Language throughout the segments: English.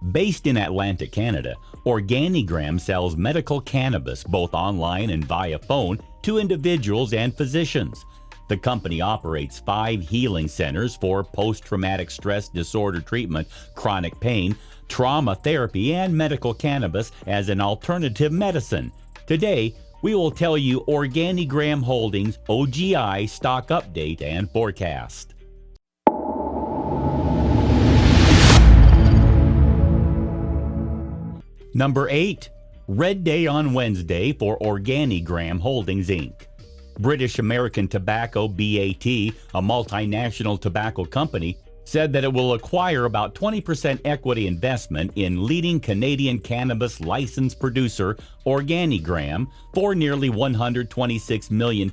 Based in Atlanta, Canada, OrganiGram sells medical cannabis both online and via phone to individuals and physicians. The company operates 5 healing centers for post-traumatic stress disorder treatment, chronic pain, trauma therapy, and medical cannabis as an alternative medicine. Today, we will tell you OrganiGram Holdings OGI stock update and forecast. Number 8. Red Day on Wednesday for OrganiGram Holdings, Inc. British American Tobacco BAT, a multinational tobacco company, said that it will acquire about 20% equity investment in leading Canadian cannabis license producer OrganiGram for nearly £126 million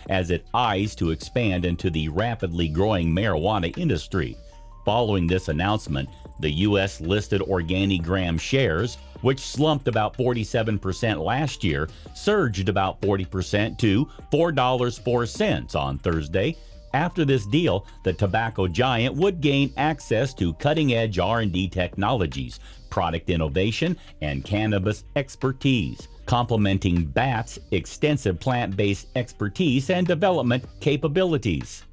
as it eyes to expand into the rapidly growing marijuana industry. Following this announcement, the U.S.-listed OrganiGram shares, which slumped about 47% last year, surged about 40% to $4.04 on Thursday. After this deal, the tobacco giant would gain access to cutting-edge R&D technologies, product innovation, and cannabis expertise, complementing BAT's extensive plant-based expertise and development capabilities.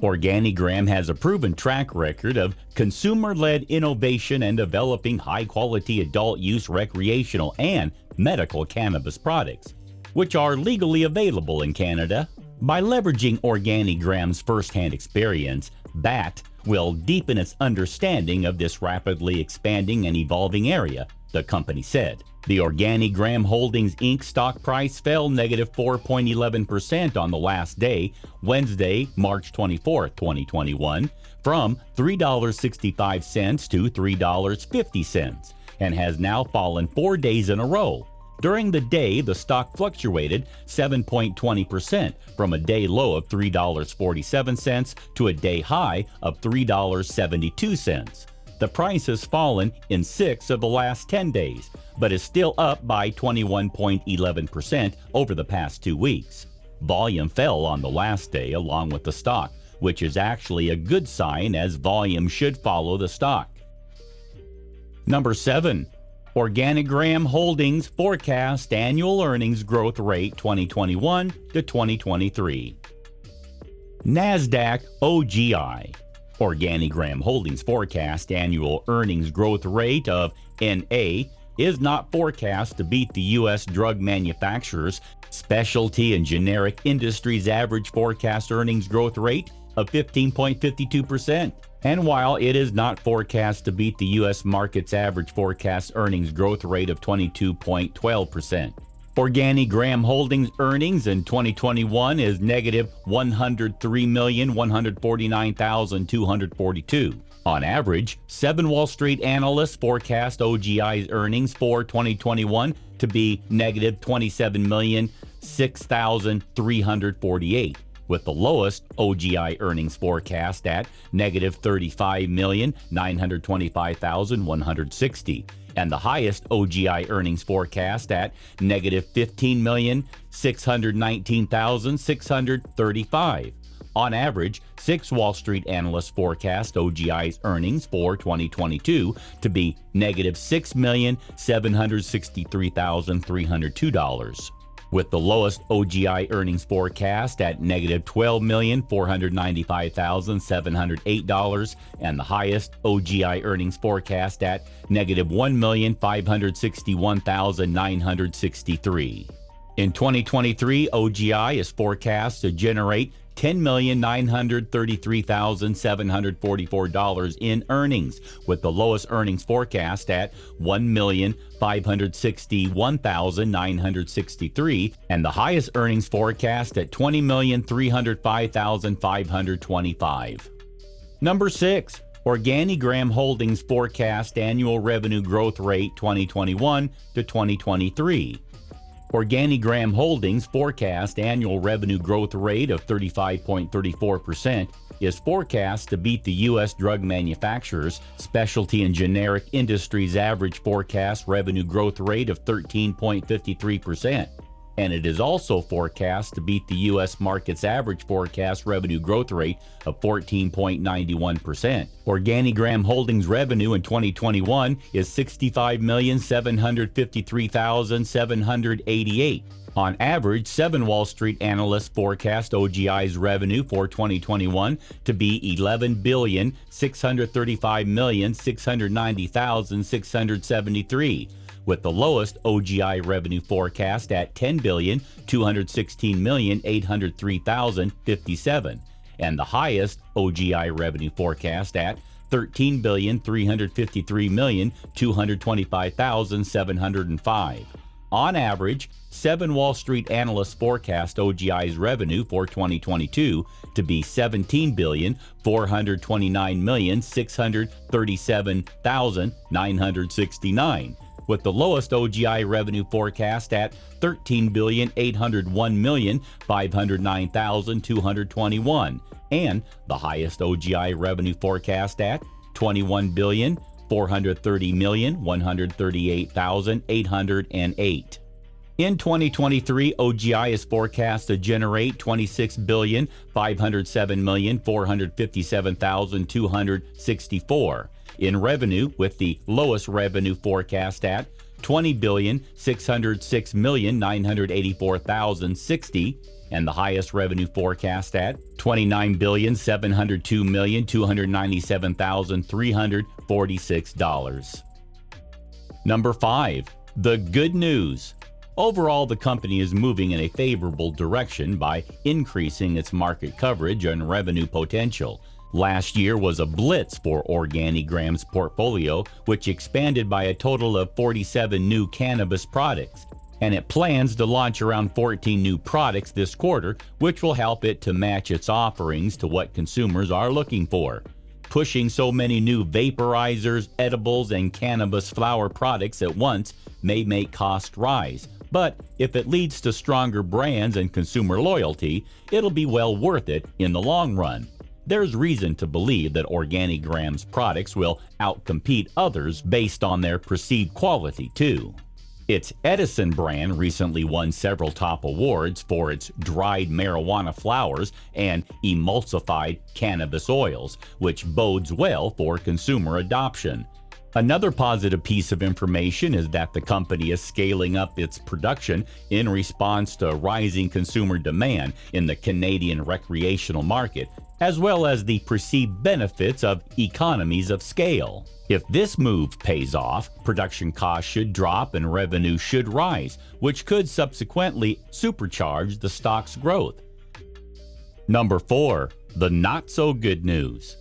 OrganiGram has a proven track record of consumer-led innovation and developing high-quality adult-use recreational and medical cannabis products, which are legally available in Canada. By leveraging OrganiGram's first-hand experience, BAT will deepen its understanding of this rapidly expanding and evolving area, the company said. The OrganiGram Holdings Inc. stock price fell negative 4.11% on the last day, Wednesday, March 24, 2021, from $3.65 to $3.50, and has now fallen 4 days in a row. During the day, the stock fluctuated 7.20% from a day low of $3.47 to a day high of $3.72. The price has fallen in 6 of the last 10 days, but is still up by 21.11% over the past 2 weeks. Volume fell on the last day along with the stock, which is actually a good sign as volume should follow the stock. Number 7. OrganiGram Holdings forecast annual earnings growth rate 2021 to 2023. NASDAQ OGI. OrganiGram Holdings forecast annual earnings growth rate of NA is not forecast to beat the U.S. drug manufacturers' specialty and generic industries' average forecast earnings growth rate of 15.52%. And while it is not forecast to beat the U.S. market's average forecast earnings growth rate of 22.12%. OrganiGram Holdings earnings in 2021 is negative $103,149,242. On average, 7 Wall Street analysts forecast OGI's earnings for 2021 to be negative $27,006,348, with the lowest OGI earnings forecast at negative $35,925,160. and the highest OGI earnings forecast at negative $15,619,635. On average, 6 Wall Street analysts forecast OGI's earnings for 2022 to be negative $6,763,302, with the lowest OGI earnings forecast at negative $12,495,708 and the highest OGI earnings forecast at negative $1,561,963. In 2023, OGI is forecast to generate $10,933,744 in earnings, with the lowest earnings forecast at $1,561,963 and the highest earnings forecast at $20,305,525. Number 6. OrganiGram Holdings forecast annual revenue growth rate 2021 to 2023. OrganiGram Holdings forecast annual revenue growth rate of 35.34% is forecast to beat the U.S. drug manufacturers' specialty and generic industries' average forecast revenue growth rate of 13.53%. and it is also forecast to beat the U.S. market's average forecast revenue growth rate of 14.91%. OrganiGram Holdings revenue in 2021 is $65,753,788. On average, 7 Wall Street analysts forecast OGI's revenue for 2021 to be $11,635,690,673, with the lowest OGI revenue forecast at $10,216,803,057, and the highest OGI revenue forecast at $13,353,225,705. On average, 7 Wall Street analysts forecast OGI's revenue for 2022 to be $17,429,637,969, with the lowest OGI revenue forecast at $13,801,509,221, and the highest OGI revenue forecast at $21,430,138,808. In 2023, OGI is forecast to generate $26,507,457,264 in revenue, with the lowest revenue forecast at $20,606,984,060 and the highest revenue forecast at $29,702,297,346. Number 5. The good news. Overall, the company is moving in a favorable direction by increasing its market coverage and revenue potential. Last year was a blitz for OrganiGram's portfolio, which expanded by a total of 47 new cannabis products, and it plans to launch around 14 new products this quarter, which will help it to match its offerings to what consumers are looking for. Pushing so many new vaporizers, edibles, and cannabis flower products at once may make costs rise, but if it leads to stronger brands and consumer loyalty, it'll be well worth it in the long run. There's reason to believe that OrganiGram's products will outcompete others based on their perceived quality, too. Its Edison brand recently won several top awards for its dried marijuana flowers and emulsified cannabis oils, which bodes well for consumer adoption. Another positive piece of information is that the company is scaling up its production in response to rising consumer demand in the Canadian recreational market, as well as the perceived benefits of economies of scale. If this move pays off, production costs should drop and revenue should rise, which could subsequently supercharge the stock's growth. Number 4. The not-so-good news.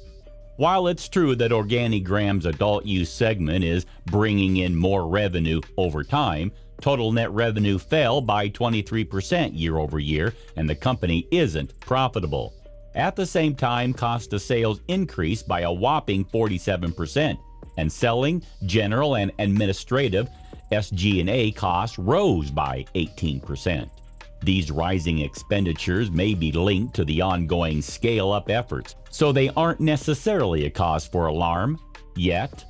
While it's true that OrganiGram's adult use segment is bringing in more revenue over time, total net revenue fell by 23% year over year, and the company isn't profitable. At the same time, cost of sales increased by a whopping 47%, and selling, general, and administrative (SG&A) costs rose by 18%. These rising expenditures may be linked to the ongoing scale-up efforts, so they aren't necessarily a cause for alarm yet.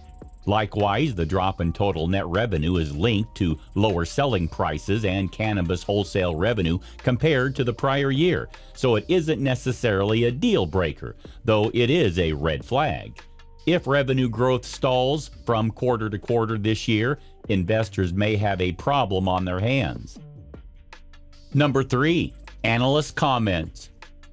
Likewise, the drop in total net revenue is linked to lower selling prices and cannabis wholesale revenue compared to the prior year, so it isn't necessarily a deal breaker, though it is a red flag. If revenue growth stalls from quarter to quarter this year, investors may have a problem on their hands. Number 3. Analyst comments.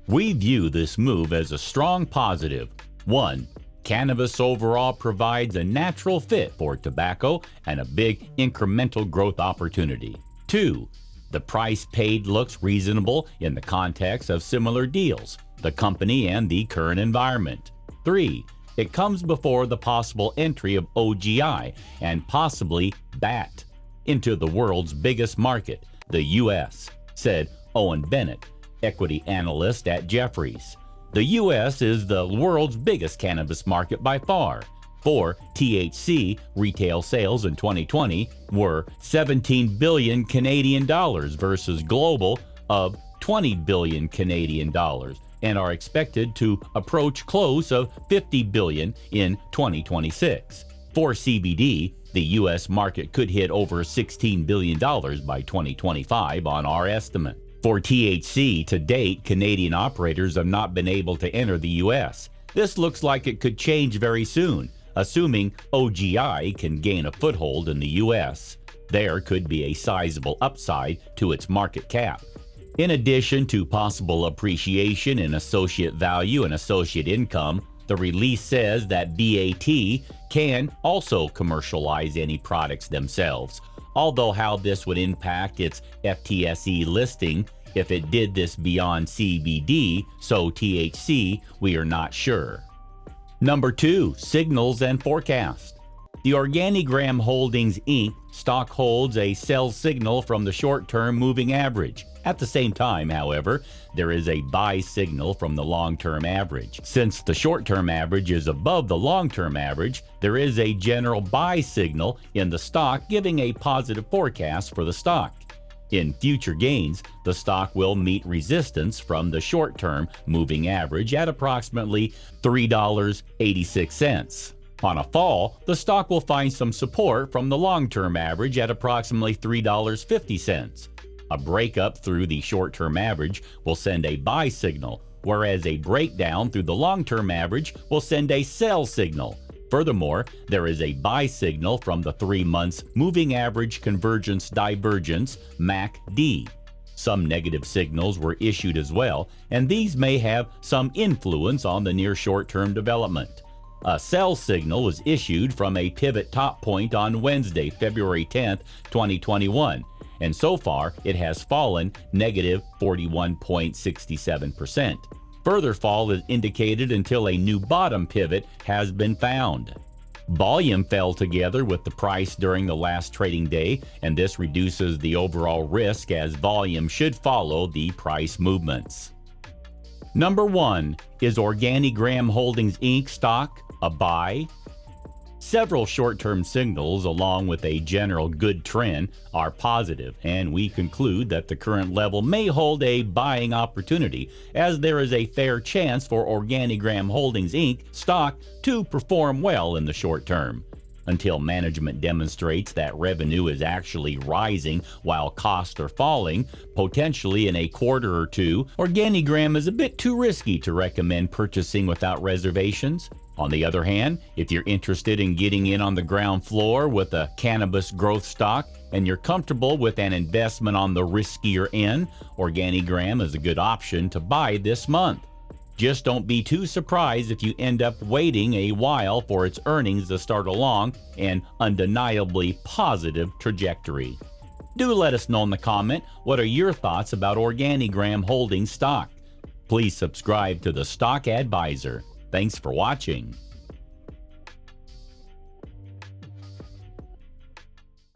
We view this move as a strong positive. 1. Cannabis overall provides a natural fit for tobacco and a big incremental growth opportunity. 2. The price paid looks reasonable in the context of similar deals, the company, and the current environment. 3. It comes before the possible entry of OGI and possibly BAT into the world's biggest market, the U.S., said Owen Bennett, equity analyst at Jefferies. The U.S. is the world's biggest cannabis market by far. For THC, retail sales in 2020 were 17 billion Canadian dollars versus global of 20 billion Canadian dollars, and are expected to approach close of 50 billion in 2026. For CBD, the U.S. market could hit over $16 billion by 2025 on our estimate. For THC, to date, Canadian operators have not been able to enter the U.S. This looks like it could change very soon, assuming OGI can gain a foothold in the U.S. There could be a sizable upside to its market cap. In addition to possible appreciation in associate value and associate income, the release says that BAT can also commercialize any products themselves, although how this would impact its FTSE listing if it did this beyond CBD, so THC, we are not sure. Number 2, signals and forecast. The OrganiGram Holdings Inc. stock holds a sell signal from the short-term moving average. At the same time, however, there is a buy signal from the long-term average. Since the short-term average is above the long-term average, there is a general buy signal in the stock giving a positive forecast for the stock. In future gains, the stock will meet resistance from the short-term moving average at approximately $3.86. On a fall, the stock will find some support from the long-term average at approximately $3.50. A breakup through the short-term average will send a buy signal, whereas a breakdown through the long-term average will send a sell signal. Furthermore, there is a buy signal from the 3 months moving average convergence divergence MACD. Some negative signals were issued as well, and these may have some influence on the near short-term development. A sell signal was issued from a pivot top point on Wednesday, February 10th, 2021, and so far it has fallen negative 41.67%. Further fall is indicated until a new bottom pivot has been found. Volume fell together with the price during the last trading day, and this reduces the overall risk as volume should follow the price movements. Number 1, is OrganiGram Holdings Inc. stock a buy? Several short-term signals, along with a general good trend, are positive, and we conclude that the current level may hold a buying opportunity, as there is a fair chance for OrganiGram Holdings Inc. stock to perform well in the short term. Until management demonstrates that revenue is actually rising while costs are falling, potentially in a quarter or two, OrganiGram is a bit too risky to recommend purchasing without reservations. On the other hand, if you're interested in getting in on the ground floor with a cannabis growth stock and you're comfortable with an investment on the riskier end, OrganiGram is a good option to buy this month. Just don't be too surprised if you end up waiting a while for its earnings to start along an undeniably positive trajectory. Do let us know in the comment what are your thoughts about OrganiGram Holdings stock. Please subscribe to the Stock Advisor. Thanks for watching.